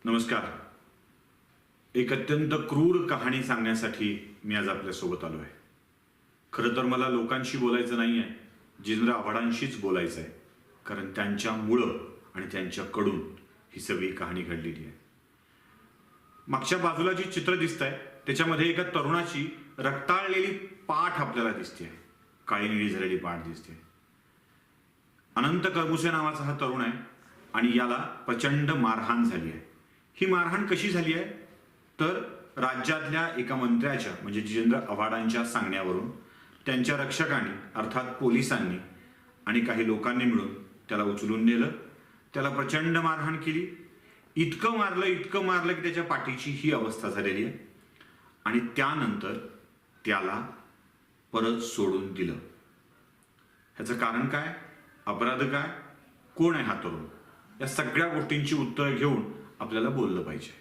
नमस्कार. एक अत्यंत क्रूर कहाणी सांगण्यासाठी मी आज आपल्यासोबत आलो आहे. खरं तर मला लोकांशी बोलायचं नाही आहे, जितेंद्र आव्हाडांशीच बोलायचं आहे, कारण त्यांच्यामुळं आणि त्यांच्याकडून ही सगळी कहाणी घडलेली आहे. मागच्या बाजूला जी चित्र दिसत आहे त्याच्यामध्ये एका तरुणाची रक्ताळलेली पाठ आपल्याला दिसते, काळी निळी झालेली पाठ दिसते. अनंत करमुसे नावाचा हा तरुण आहे आणि याला प्रचंड मारहाण झाली आहे. ही मारहाण कशी झाली आहे तर राज्यातल्या एका मंत्र्याच्या म्हणजे जितेंद्र आव्हाडांच्या सांगण्यावरून त्यांच्या रक्षकांनी अर्थात पोलिसांनी आणि काही लोकांनी मिळून त्याला उचलून नेलं, त्याला प्रचंड मारहाण केली. इतकं मारलं की त्याच्या पाठीची ही अवस्था झालेली आहे आणि त्यानंतर त्याला परत सोडून दिलं. ह्याचं कारण काय, अपराध काय, कोण आहे हा तरुण, या सगळ्या गोष्टींची उत्तर घेऊन आपल्याला बोललं पाहिजे.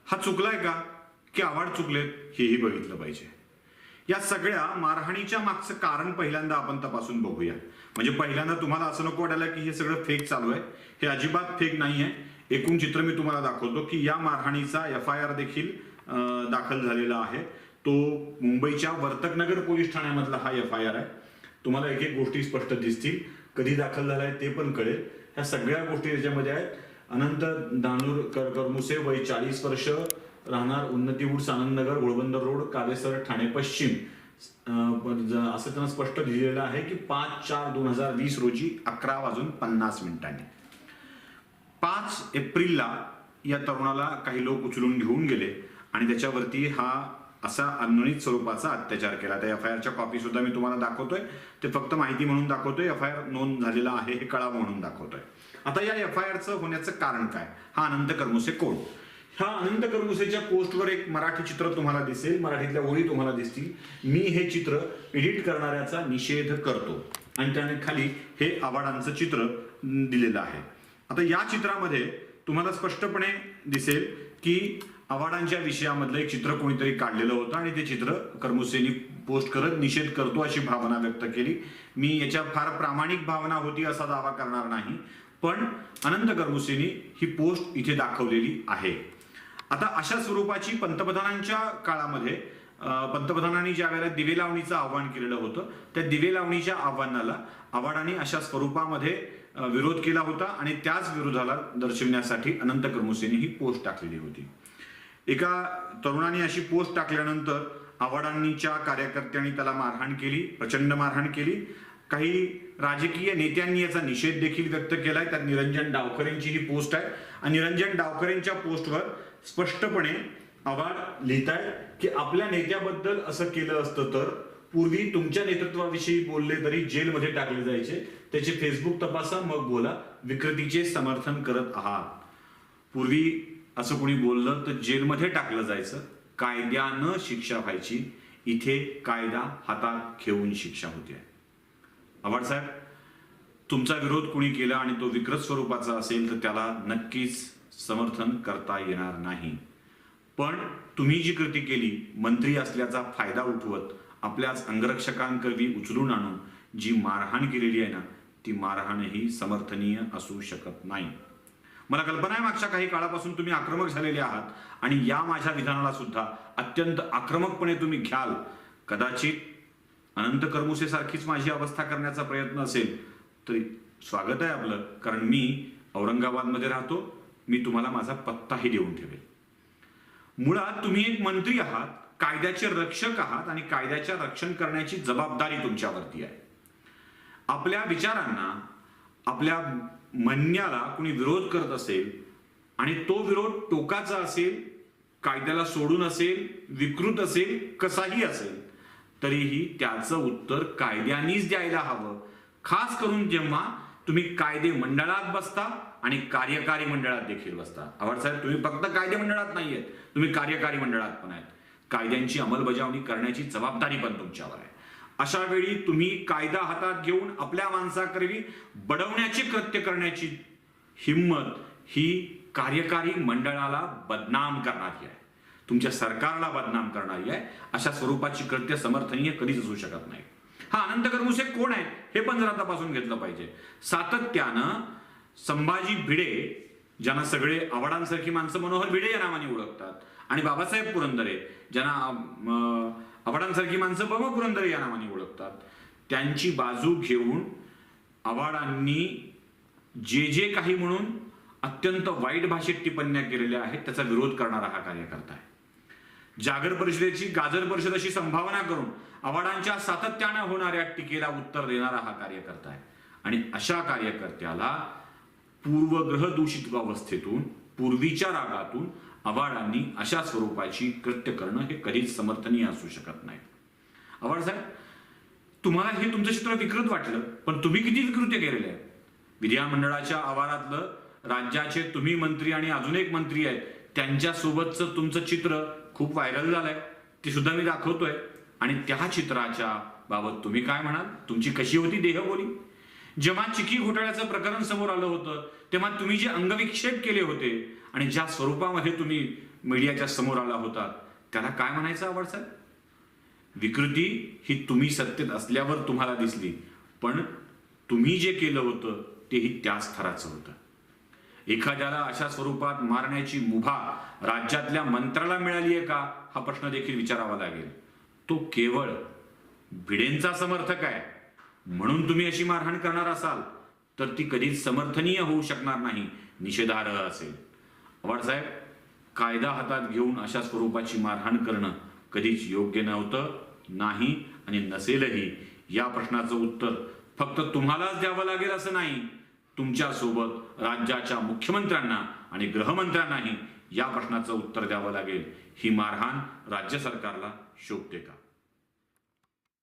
हा चुकलाय का की आव्हाड चुकलेत हेही बघितलं पाहिजे. या सगळ्या मारहाणीच्या मागचं कारण पहिल्यांदा आपण तपासून बघूया. म्हणजे पहिल्यांदा तुम्हाला असं नको वाटायला की हे सगळं फेक चालू आहे. हे अजिबात फेक नाही आहे. एकूण चित्र मी तुम्हाला दाखवतो की या मारहाणीचा FIR देखील दाखल झालेला आहे. तो मुंबईच्या वर्तकनगर पोलीस ठाण्यामधला हा FIR आहे. तुम्हाला एक एक गोष्टी स्पष्ट दिसतील. कधी दाखल झालाय ते पण कळेल. ह्या सगळ्या गोष्टी त्याच्यामध्ये आहेत. अनंत करमुसे वय 40 वर्ष, राहणार उन्नती वुड्स आनंदनगर घोडबंदर रोड कालेसर ठाणे पश्चिम, असं त्यांना स्पष्ट लिहिलेलं आहे की 5/4/2020 रोजी 11:50 5 एप्रिलला या तरुणाला काही लोक उचलून घेऊन गेले आणि त्याच्यावरती हा असा अनन्वित स्वरूपाचा अत्याचार केला. त्या FIRच्या कॉपी सुद्धा मी तुम्हाला दाखवतोय. ते फक्त माहिती म्हणून दाखवतोय, FIR नोंद झालेला आहे हे कळावं म्हणून दाखवतोय. आता या FIRचं होण्याचं कारण काय, हा अनंत करमुसे कोण. ह्या अनंत करमुसेच्या पोस्टवर एक मराठी चित्र तुम्हाला दिसेल, मराठीतल्या ओळी तुम्हाला दिसतील. मी हे चित्र एडिट करणाऱ्याचा निषेध करतो आणि त्याने खाली हे आव्हाडांचं चित्र दिलेलं आहे. आता या चित्रामध्ये तुम्हाला स्पष्टपणे दिसेल की आव्हाडांच्या विषयामधलं एक चित्र कोणीतरी काढलेलं होतं आणि ते चित्र करमुसेनी पोस्ट करत निषेध करतो अशी भावना व्यक्त केली. मी याच्या फार प्रामाणिक भावना होती असा दावा करणार नाही, पण अनंत करमुसेनी ही पोस्ट इथे दाखवलेली आहे. आता अशा स्वरूपाची पंतप्रधानांच्या काळामध्ये पंतप्रधानांनी ज्या वेळेला दिवे लावणीचं आव्हान केलेलं होतं त्या दिवे लावणीच्या आव्हानाला आव्हाडांनी अशा स्वरूपामध्ये विरोध केला होता आणि त्याच विरोधाला दर्शविण्यासाठी अनंत करमुसेनी ही पोस्ट टाकलेली होती. एका तरुणाने अशी पोस्ट टाकल्यानंतर आव्हाडांच्या कार्यकर्त्यांनी त्याला मारहाण केली, प्रचंड मारहाण केली. काही राजकीय नेत्यांनी याचा निषेध देखील व्यक्त केलाय. त्यात निरंजन डावकरेंची ही पोस्ट आहे आणि निरंजन डावकरेंच्या पोस्टवर स्पष्टपणे आव्हाड लिहिताय की आपल्या नेत्याबद्दल असं केलं असतं तर पूर्वी तुमच्या नेतृत्वाविषयी बोलले तरी जेलमध्ये टाकले जायचे. त्याचे फेसबुक तपासा मग बोला. विकृतीचे समर्थन करत आहात. पूर्वी असं कोणी बोललं तर जेलमध्ये टाकलं जायचं, कायद्यानं शिक्षा व्हायची. इथे कायदा हातात घेऊन शिक्षा होते. आव्हाड साहेब, तुमचा विरोध कोणी केला आणि तो विकृत स्वरूपाचा असेल तर त्याला नक्कीच समर्थन करता येणार नाही. पण तुम्ही जी कृती केली, मंत्री असल्याचा फायदा उठवत आपल्याच अंगरक्षकांकरवी उचलून आणून जी मारहाण केलेली आहे ना, ती मारहाणही समर्थनीय असू शकत नाही. मला कल्पना आहे मागच्या काही काळापासून तुम्ही आक्रमक झालेले आहात आणि या माझ्या विधानाला सुद्धा अत्यंत आक्रमकपणे तुम्ही घ्याल. कदाचित अनंत करमुसे सारखीच माझी अवस्था करण्याचा प्रयत्न असेल तरी स्वागत आहे आपलं, कारण मी औरंगाबादमध्ये राहतो. मी तुम्हाला माझा पत्ताही देऊन ठेवेल. मुळात तुम्ही एक मंत्री आहात, कायद्याचे रक्षक आहात आणि कायद्याच्या रक्षण करण्याची जबाबदारी तुमच्यावरती आहे. आपल्या विचारांना, आपल्या म्हणण्याला कुणी विरोध करत असेल आणि तो विरोध टोकाचा असेल, कायद्याला सोडून असेल, विकृत असेल, कसाही असेल, तरीही त्याचं उत्तर कायद्यानेच द्यायला हवं. खास करून जेव्हा तुम्ही कायदे मंडळात बसता आणि कार्यकारी मंडळात देखील बसता. आव्हाड साहेब, तुम्ही फक्त कायदे मंडळात नाहीयेत, तुम्ही कार्यकारी मंडळात पण आहेत. कायद्यांची अंमलबजावणी करण्याची जबाबदारी पण तुमच्यावर आहे. अशा वेळी तुम्ही कायदा हातात घेऊन आपल्या माणसाकरवी बडवण्याचे कृत्य करण्याची हिम्मत ही कार्यकारी मंडळाला बदनाम करणारी आहे, तुमच्या सरकारला बदनाम करणारी आहे. अशा स्वरूपाची कृत्य समर्थनीय कधीच असू शकत नाही. हा अनंत करमुसे कोण आहे हे पण जरा तपासून घेतलं पाहिजे. सातत्यानं संभाजी भिडे ज्यांना सगळे आव्हाडांसारखी माणसं मनोहर भिडे या नावाने ओळखतात, आणि बाबासाहेब पुरंदरे ज्यांना आव्हाडांसारखी माणसं बम पुरंदरे या नावाने ओळखतात, त्यांची बाजू घेऊन आव्हाडांनी जे काही म्हणून अत्यंत वाईट भाषेत टिप्पण्या केलेल्या आहेत त्याचा विरोध करणारा हा कार्यकर्ता आहे. जागर परिषदेची गाजर परिषद अशी संभावना करून आव्हाडांच्या सातत्याने होणाऱ्या टीकेला उत्तर देणारा हा कार्यकर्ता आहे. आणि अशा कार्यकर्त्याला पूर्वग्रह दूषित अवस्थेतून, पूर्वीच्या रागातून आव्हाडांनी अशा स्वरूपाची कृत्य करणं हे कधीच समर्थनीय असू शकत नाही. आव्हाड साहेब, तुम्हाला हे तुमचं चित्र विकृत वाटलं, पण तुम्ही किती विकृत्य केलेले आहेत. विधिमंडळाच्या आवारातलं राज्याचे तुम्ही मंत्री आणि अजून एक मंत्री आहेत त्यांच्यासोबतचं तुमचं चित्र खूप व्हायरल झालंय, ते सुद्धा मी दाखवतोय. आणि त्या चित्राच्या बाबत तुम्ही काय म्हणाल? तुमची कशी होती देहबोली? जेव्हा चिकी घोटाळ्याचं प्रकरण समोर आलं होतं तेव्हा तुम्ही जे अंगविक्षेप केले होते आणि ज्या स्वरूपामध्ये तुम्ही मीडियाच्या समोर आला होता त्याला काय म्हणायचं आव्हाड साहेब? विकृती ही तुम्ही सत्तेत असल्यावर तुम्हाला दिसली, पण तुम्ही जे केलं होतं तेही त्याच थराचं होतं. एखाद्याला अशा स्वरूपात मारण्याची मुभा राज्यातल्या मंत्र्याला मिळाली आहे का हा प्रश्न देखील विचारावा लागेल. तो केवळ भिडेंचा समर्थक आहे म्हणून तुम्ही अशी मारहाण करणार असाल तर ती कधीच समर्थनीय होऊ शकणार नाही, निषेधार्ह असेल. आव्हाड साहेब, कायदा हातात घेऊन अशा स्वरूपाची मारहाण करणं कधीच योग्य नव्हतं, नाही आणि नसेलही. या प्रश्नाचं उत्तर फक्त तुम्हालाच द्यावं लागेल असं नाही, तुमच्यासोबत राज्याच्या मुख्यमंत्र्यांना आणि गृहमंत्र्यांनाही या प्रश्नाचं उत्तर द्यावं लागेल. ही मारहाण राज्य सरकारला शोभते का?